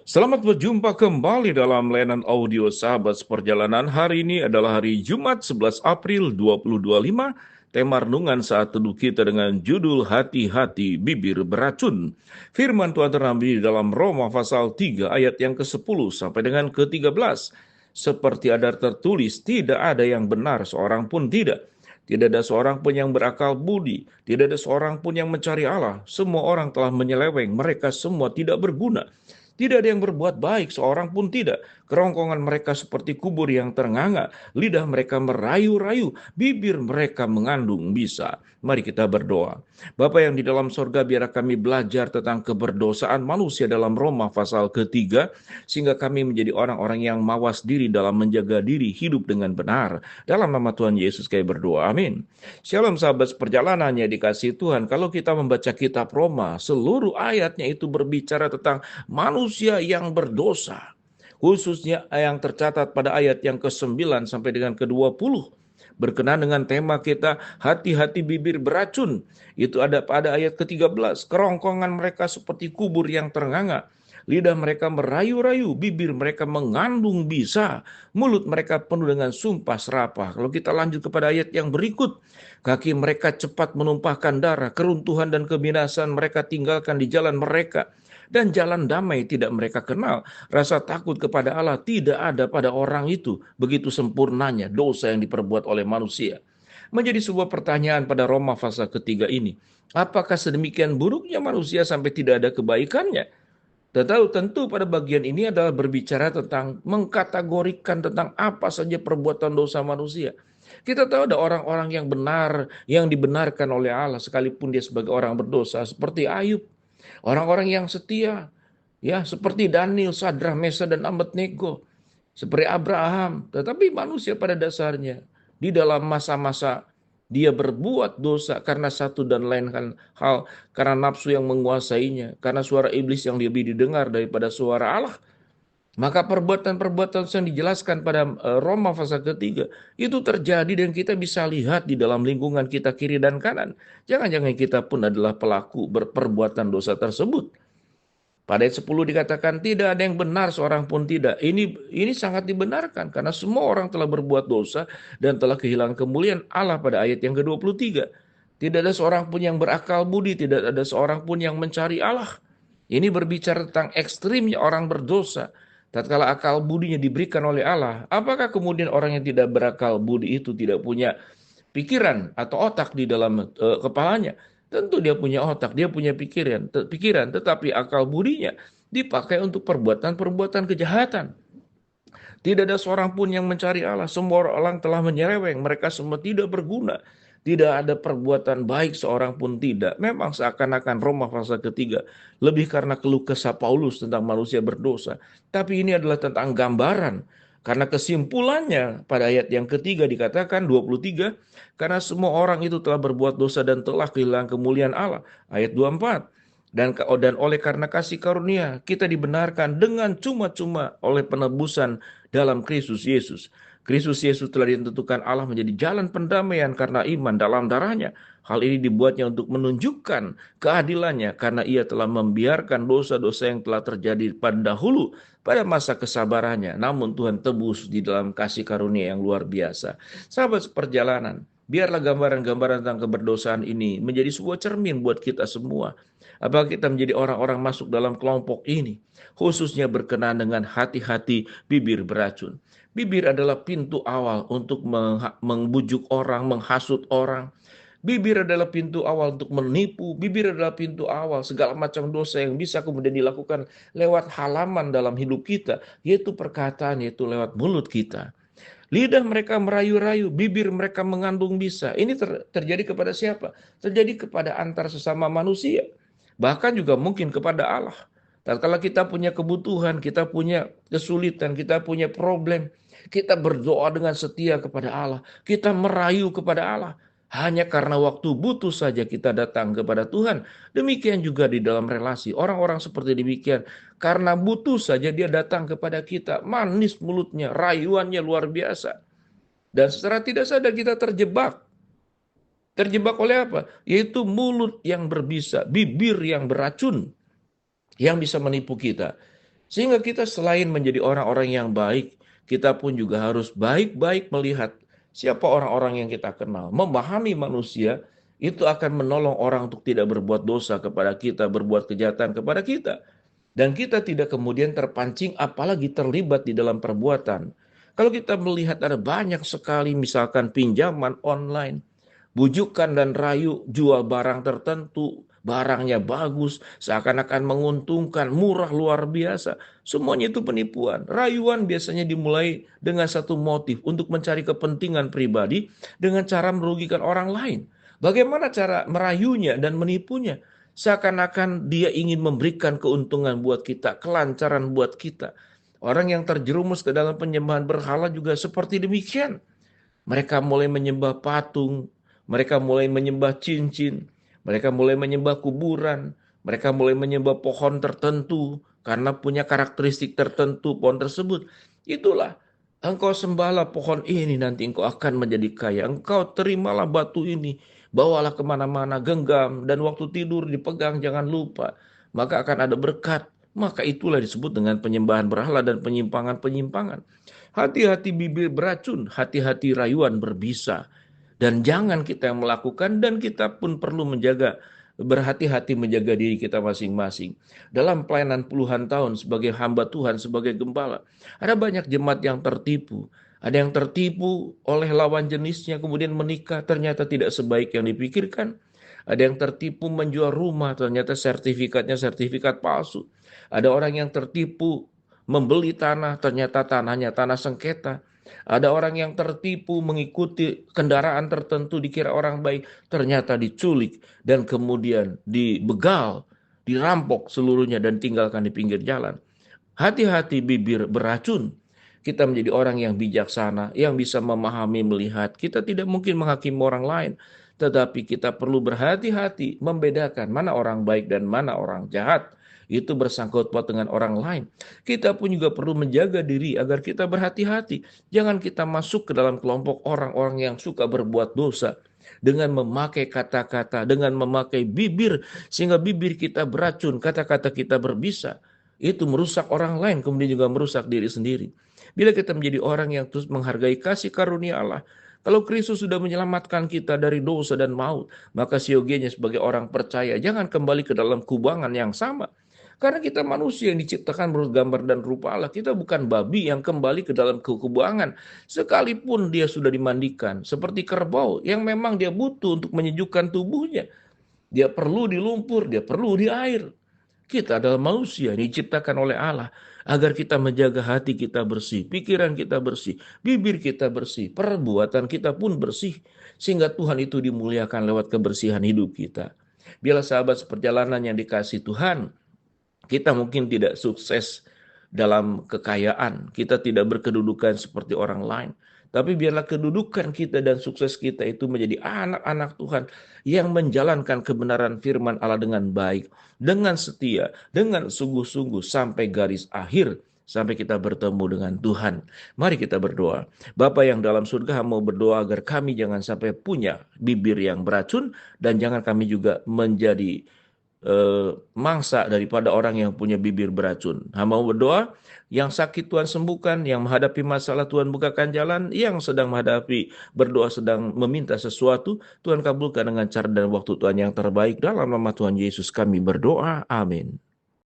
Selamat berjumpa kembali dalam layanan audio Sahabat Seperjalanan. Hari ini adalah hari Jumat 11 April 2025. Tema renungan saat teduh kita dengan judul Hati-hati Bibir Beracun. Firman Tuhan terambil di dalam Roma pasal 3 ayat yang ke-10 sampai dengan ke-13. Seperti ada tertulis, tidak ada yang benar, seorang pun tidak. Tidak ada seorang pun yang berakal budi, tidak ada seorang pun yang mencari Allah. Semua orang telah menyeleweng, mereka semua tidak berguna. Tidak ada yang berbuat baik, seorang pun tidak. Kerongkongan mereka seperti kubur yang ternganga, lidah mereka merayu-rayu, bibir mereka mengandung bisa. Mari kita berdoa. Bapa yang di dalam sorga, biar kami belajar tentang keberdosaan manusia dalam Roma pasal ketiga, sehingga kami menjadi orang-orang yang mawas diri dalam menjaga diri hidup dengan benar. Dalam nama Tuhan Yesus kami berdoa, amin. Shalom sahabat perjalanannya dikasih Tuhan. Kalau kita membaca kitab Roma, seluruh ayatnya itu berbicara tentang manusia yang berdosa. Khususnya yang tercatat pada ayat yang ke-9 sampai dengan ke-20. Berkenaan dengan tema kita, hati-hati bibir beracun. Itu ada pada ayat ke-13. Kerongkongan mereka seperti kubur yang ternganga. Lidah mereka merayu-rayu, bibir mereka mengandung bisa, mulut mereka penuh dengan sumpah serapah. Kalau kita lanjut kepada ayat yang berikut, kaki mereka cepat menumpahkan darah, keruntuhan dan kebinasan mereka tinggalkan di jalan mereka, dan jalan damai tidak mereka kenal. Rasa takut kepada Allah tidak ada pada orang itu. Begitu sempurnanya dosa yang diperbuat oleh manusia. Menjadi sebuah pertanyaan pada Roma pasal ketiga ini. Apakah sedemikian buruknya manusia sampai tidak ada kebaikannya? Tetapi tentu pada bagian ini adalah berbicara tentang mengkategorikan tentang apa saja perbuatan dosa manusia. Kita tahu ada orang-orang yang benar, yang dibenarkan oleh Allah sekalipun dia sebagai orang berdosa, seperti Ayub. Orang-orang yang setia, ya seperti Daniel, Sadrah, Mesa dan Abednego, seperti Abraham. Tetapi manusia pada dasarnya di dalam masa-masa dia berbuat dosa karena satu dan lain hal, karena nafsu yang menguasainya, karena suara iblis yang lebih didengar daripada suara Allah. Maka perbuatan-perbuatan yang dijelaskan pada Roma pasal ketiga itu terjadi dan kita bisa lihat di dalam lingkungan kita kiri dan kanan. Jangan-jangan kita pun adalah pelaku berperbuatan dosa tersebut. Pada ayat 10 dikatakan tidak ada yang benar seorang pun tidak. Ini sangat dibenarkan karena semua orang telah berbuat dosa dan telah kehilangan kemuliaan Allah pada ayat yang ke-23. Tidak ada seorang pun yang berakal budi, tidak ada seorang pun yang mencari Allah. Ini berbicara tentang ekstrimnya orang berdosa. Tatkala akal budinya diberikan oleh Allah, apakah kemudian orang yang tidak berakal budi itu tidak punya pikiran atau otak di dalam kepalanya? Tentu dia punya otak, dia punya pikiran, tetapi akal budinya dipakai untuk perbuatan-perbuatan kejahatan. Tidak ada seorang pun yang mencari Allah. Semua orang telah menyeleweng. Mereka semua tidak berguna. Tidak ada perbuatan baik seorang pun tidak. Memang seakan-akan Roma pasal ketiga lebih karena keluh kesah Paulus tentang manusia berdosa. Tapi ini adalah tentang gambaran. Karena kesimpulannya pada ayat yang ketiga dikatakan 23. Karena semua orang itu telah berbuat dosa dan telah kehilangan kemuliaan Allah. Ayat 24. Dan oleh karena kasih karunia kita dibenarkan dengan cuma-cuma oleh penebusan dalam Kristus Yesus. Kristus Yesus telah ditentukan Allah menjadi jalan pendamaian karena iman dalam darahnya. Hal ini dibuatnya untuk menunjukkan keadilannya karena ia telah membiarkan dosa-dosa yang telah terjadi pada dahulu pada masa kesabarannya. Namun Tuhan tebus di dalam kasih karunia yang luar biasa. Sahabat seperjalanan, biarlah gambaran-gambaran tentang keberdosaan ini menjadi sebuah cermin buat kita semua. Apakah kita menjadi orang-orang masuk dalam kelompok ini? Khususnya berkenaan dengan hati-hati bibir beracun. Bibir adalah pintu awal untuk membujuk orang, menghasut orang. Bibir adalah pintu awal untuk menipu. Bibir adalah pintu awal segala macam dosa yang bisa kemudian dilakukan lewat halaman dalam hidup kita, yaitu perkataan, yaitu lewat mulut kita. Lidah mereka merayu-rayu, bibir mereka mengandung bisa. Ini terjadi kepada siapa? Terjadi kepada antar sesama manusia. Bahkan juga mungkin kepada Allah. Tatkala kita punya kebutuhan, kita punya kesulitan, kita punya problem, kita berdoa dengan setia kepada Allah. Kita merayu kepada Allah. Hanya karena waktu butuh saja kita datang kepada Tuhan. Demikian juga di dalam relasi. Orang-orang seperti demikian. Karena butuh saja dia datang kepada kita. Manis mulutnya, rayuannya luar biasa. Dan secara tidak sadar kita terjebak. Terjebak oleh apa? Yaitu mulut yang berbisa, bibir yang beracun, yang bisa menipu kita. Sehingga kita selain menjadi orang-orang yang baik, kita pun juga harus baik-baik melihat siapa orang-orang yang kita kenal. Memahami manusia itu akan menolong orang untuk tidak berbuat dosa kepada kita, berbuat kejahatan kepada kita. Dan kita tidak kemudian terpancing apalagi terlibat di dalam perbuatan. Kalau kita melihat ada banyak sekali misalkan pinjaman online, bujukan dan rayu, jual barang tertentu, barangnya bagus, seakan-akan menguntungkan, murah luar biasa. Semuanya itu penipuan. Rayuan biasanya dimulai dengan satu motif untuk mencari kepentingan pribadi dengan cara merugikan orang lain. Bagaimana cara merayunya dan menipunya? Seakan-akan dia ingin memberikan keuntungan buat kita, kelancaran buat kita. Orang yang terjerumus ke dalam penyembahan berhala juga seperti demikian. Mereka mulai menyembah patung, mereka mulai menyembah cincin, mereka mulai menyembah kuburan, mereka mulai menyembah pohon tertentu karena punya karakteristik tertentu pohon tersebut. Itulah, engkau sembahlah pohon ini nanti engkau akan menjadi kaya. Engkau terimalah batu ini, bawalah kemana-mana, genggam, dan waktu tidur dipegang jangan lupa. Maka akan ada berkat. Maka itulah disebut dengan penyembahan berhala dan penyimpangan-penyimpangan. Hati-hati bibir beracun, hati-hati rayuan berbisa. Dan jangan kita yang melakukan, dan kita pun perlu menjaga, berhati-hati menjaga diri kita masing-masing. Dalam pelayanan puluhan tahun sebagai hamba Tuhan, sebagai gembala, ada banyak jemaat yang tertipu. Ada yang tertipu oleh lawan jenisnya, kemudian menikah, ternyata tidak sebaik yang dipikirkan. Ada yang tertipu menjual rumah, ternyata sertifikatnya sertifikat palsu. Ada orang yang tertipu membeli tanah, ternyata tanahnya tanah sengketa. Ada orang yang tertipu mengikuti kendaraan tertentu, dikira orang baik, ternyata diculik dan kemudian dibegal, dirampok seluruhnya dan tinggalkan di pinggir jalan. Hati-hati bibir beracun. Kita menjadi orang yang bijaksana, yang bisa memahami, melihat. Kita tidak mungkin menghakimi orang lain, tetapi kita perlu berhati-hati membedakan mana orang baik dan mana orang jahat. Itu bersangkut paut dengan orang lain. Kita pun juga perlu menjaga diri agar kita berhati-hati. Jangan kita masuk ke dalam kelompok orang-orang yang suka berbuat dosa dengan memakai kata-kata, dengan memakai bibir, sehingga bibir kita beracun, kata-kata kita berbisa. Itu merusak orang lain, kemudian juga merusak diri sendiri. Bila kita menjadi orang yang terus menghargai kasih karunia Allah, kalau Kristus sudah menyelamatkan kita dari dosa dan maut, maka siogianya sebagai orang percaya, jangan kembali ke dalam kubangan yang sama. Karena kita manusia yang diciptakan menurut gambar dan rupa Allah. Kita bukan babi yang kembali ke dalam kekubangan. Sekalipun dia sudah dimandikan. Seperti kerbau yang memang dia butuh untuk menyejukkan tubuhnya. Dia perlu di lumpur, dia perlu di air. Kita adalah manusia diciptakan oleh Allah. Agar kita menjaga hati kita bersih, pikiran kita bersih, bibir kita bersih, perbuatan kita pun bersih. Sehingga Tuhan itu dimuliakan lewat kebersihan hidup kita. Biarlah sahabat seperjalanan yang dikasihi Tuhan, kita mungkin tidak sukses dalam kekayaan, kita tidak berkedudukan seperti orang lain. Tapi biarlah kedudukan kita dan sukses kita itu menjadi anak-anak Tuhan yang menjalankan kebenaran firman Allah dengan baik, dengan setia, dengan sungguh-sungguh sampai garis akhir, sampai kita bertemu dengan Tuhan. Mari kita berdoa. Bapa yang dalam surga, mau berdoa agar kami jangan sampai punya bibir yang beracun, dan jangan kami juga menjadi mangsa daripada orang yang punya bibir beracun. Hamba berdoa, yang sakit Tuhan sembuhkan, yang menghadapi masalah Tuhan bukakan jalan, yang sedang menghadapi berdoa sedang meminta sesuatu, Tuhan kabulkan dengan cara dan waktu Tuhan yang terbaik. Dalam nama Tuhan Yesus kami berdoa. Amin.